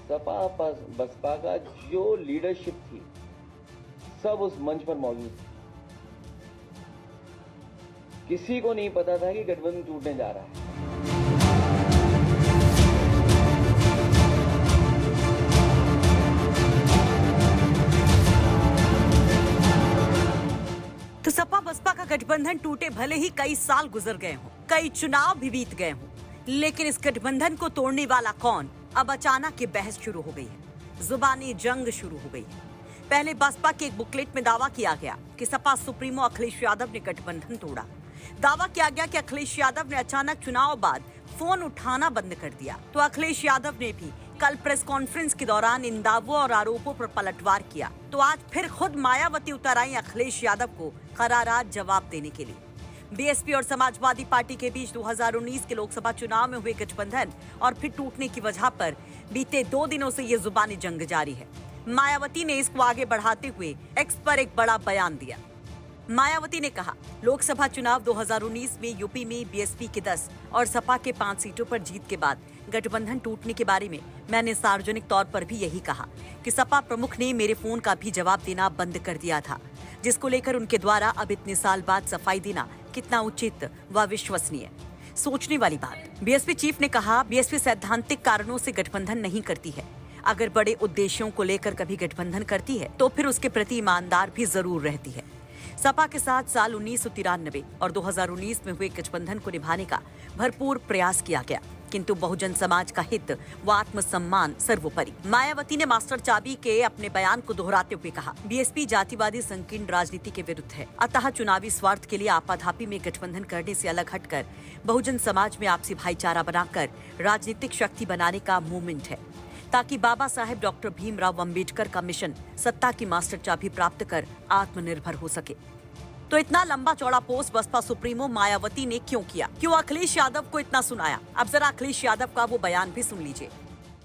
सपा बसपा का जो लीडरशिप थी सब उस मंच पर मौजूद थी। किसी को नहीं पता था कि गठबंधन टूटने जा रहा है। तो सपा बसपा का गठबंधन टूटे भले ही कई साल गुजर गए हों, कई चुनाव भी बीत गए हों, लेकिन इस गठबंधन को तोड़ने वाला कौन? अब अचानक ये बहस शुरू हो गई है, जुबानी जंग शुरू हो गई है। पहले बसपा के एक बुकलेट में दावा किया गया कि सपा सुप्रीमो अखिलेश यादव ने गठबंधन तोड़ा। दावा किया गया कि अखिलेश यादव ने अचानक चुनाव बाद फोन उठाना बंद कर दिया। तो अखिलेश यादव ने भी कल प्रेस कॉन्फ्रेंस के दौरान इन दावों और आरोपों पर पलटवार किया। तो आज फिर खुद मायावती उतर आई अखिलेश यादव को करारा जवाब देने के लिए। बीएसपी और समाजवादी पार्टी के बीच 2019 के लोकसभा चुनाव में हुए गठबंधन और फिर टूटने की वजह पर बीते 2 दिनों से ये जुबानी जंग जारी है। मायावती ने इसको आगे बढ़ाते हुए एक्स पर एक बड़ा बयान दिया। मायावती ने कहा, लोकसभा चुनाव 2019 में यूपी में बीएसपी के 10 और सपा के 5 सीटों पर जीत के बाद गठबंधन टूटने के बारे में मैंने सार्वजनिक तौर पर भी यही कहा कि सपा प्रमुख ने मेरे फोन का भी जवाब देना बंद कर दिया था, जिसको लेकर उनके द्वारा अब इतने साल बाद सफाई देना कितना उचित व विश्वसनीय। सोचने वाली बात। बीएसपी चीफ ने कहा, बीएसपी सैद्धांतिक कारणों से गठबंधन नहीं करती है। अगर बड़े उद्देश्यों को लेकर कभी गठबंधन करती है तो फिर उसके प्रति ईमानदार भी जरूर रहती है। सपा के साथ साल 1993 और 2019 में हुए गठबंधन को निभाने का भरपूर प्रयास किया गया, किंतु बहुजन समाज का हित व आत्मसम्मान सर्वोपरि। मायावती ने मास्टर चाबी के अपने बयान को दोहराते हुए कहा, बीएसपी जातिवादी संकीर्ण राजनीति के विरुद्ध है, अतः चुनावी स्वार्थ के लिए आपाधापी में गठबंधन करने से अलग हटकर बहुजन समाज में आपसी भाईचारा बनाकर राजनीतिक शक्ति बनाने का मूवमेंट है, ताकि बाबा साहेब डॉक्टर भीमराव अंबेडकर का मिशन सत्ता की मास्टर चाबी प्राप्त कर आत्मनिर्भर हो सके। तो इतना लंबा चौड़ा पोस्ट बसपा सुप्रीमो मायावती ने क्यों किया? क्यों अखिलेश यादव को इतना सुनाया? अब जरा अखिलेश यादव का वो बयान भी सुन लीजिए।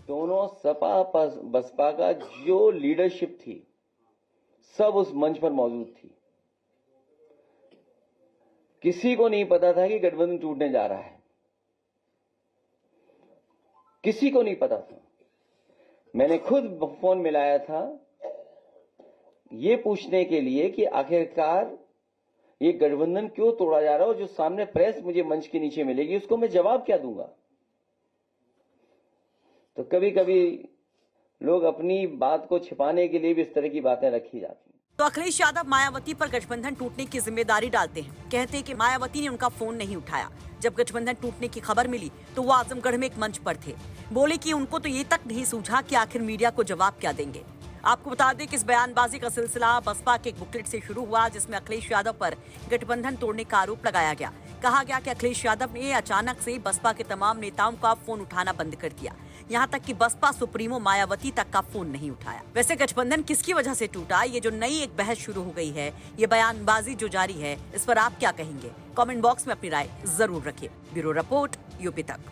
दोनों सपा बसपा का जो लीडरशिप थी सब उस मंच पर मौजूद थी। किसी को नहीं पता था कि गठबंधन टूटने जा रहा है, किसी को नहीं पता था। मैंने खुद फोन मिलाया था ये पूछने के लिए कि आखिरकार ये गठबंधन क्यों तोड़ा जा रहा है, और जो सामने प्रेस मुझे मंच के नीचे मिलेगी उसको मैं जवाब क्या दूंगा। तो कभी कभी लोग अपनी बात को छिपाने के लिए भी इस तरह की बातें रखी जाती हैं। तो अखिलेश यादव मायावती पर गठबंधन टूटने की जिम्मेदारी डालते हैं। कहते हैं कि मायावती ने उनका फोन नहीं उठाया। जब गठबंधन टूटने की खबर मिली तो वो आजमगढ़ में एक मंच पर थे। बोले कि उनको तो ये तक नहीं सूझा कि आखिर मीडिया को जवाब क्या देंगे। आपको बता दें कि इस बयानबाजी का सिलसिला बसपा के एक बुकलेट से शुरू हुआ, जिसमें अखिलेश यादव पर गठबंधन तोड़ने का आरोप लगाया गया। कहा गया कि अखिलेश यादव ने अचानक से बसपा के तमाम नेताओं का फोन उठाना बंद कर दिया, यहाँ तक कि बसपा सुप्रीमो मायावती तक का फोन नहीं उठाया। वैसे गठबंधन किसकी वजह से टूटा, ये जो नई एक बहस शुरू हो गई है, ये बयानबाजी जो जारी है, इस पर आप क्या कहेंगे? कमेंट बॉक्स में अपनी राय जरूर रखिए। ब्यूरो रिपोर्ट, यूपी तक।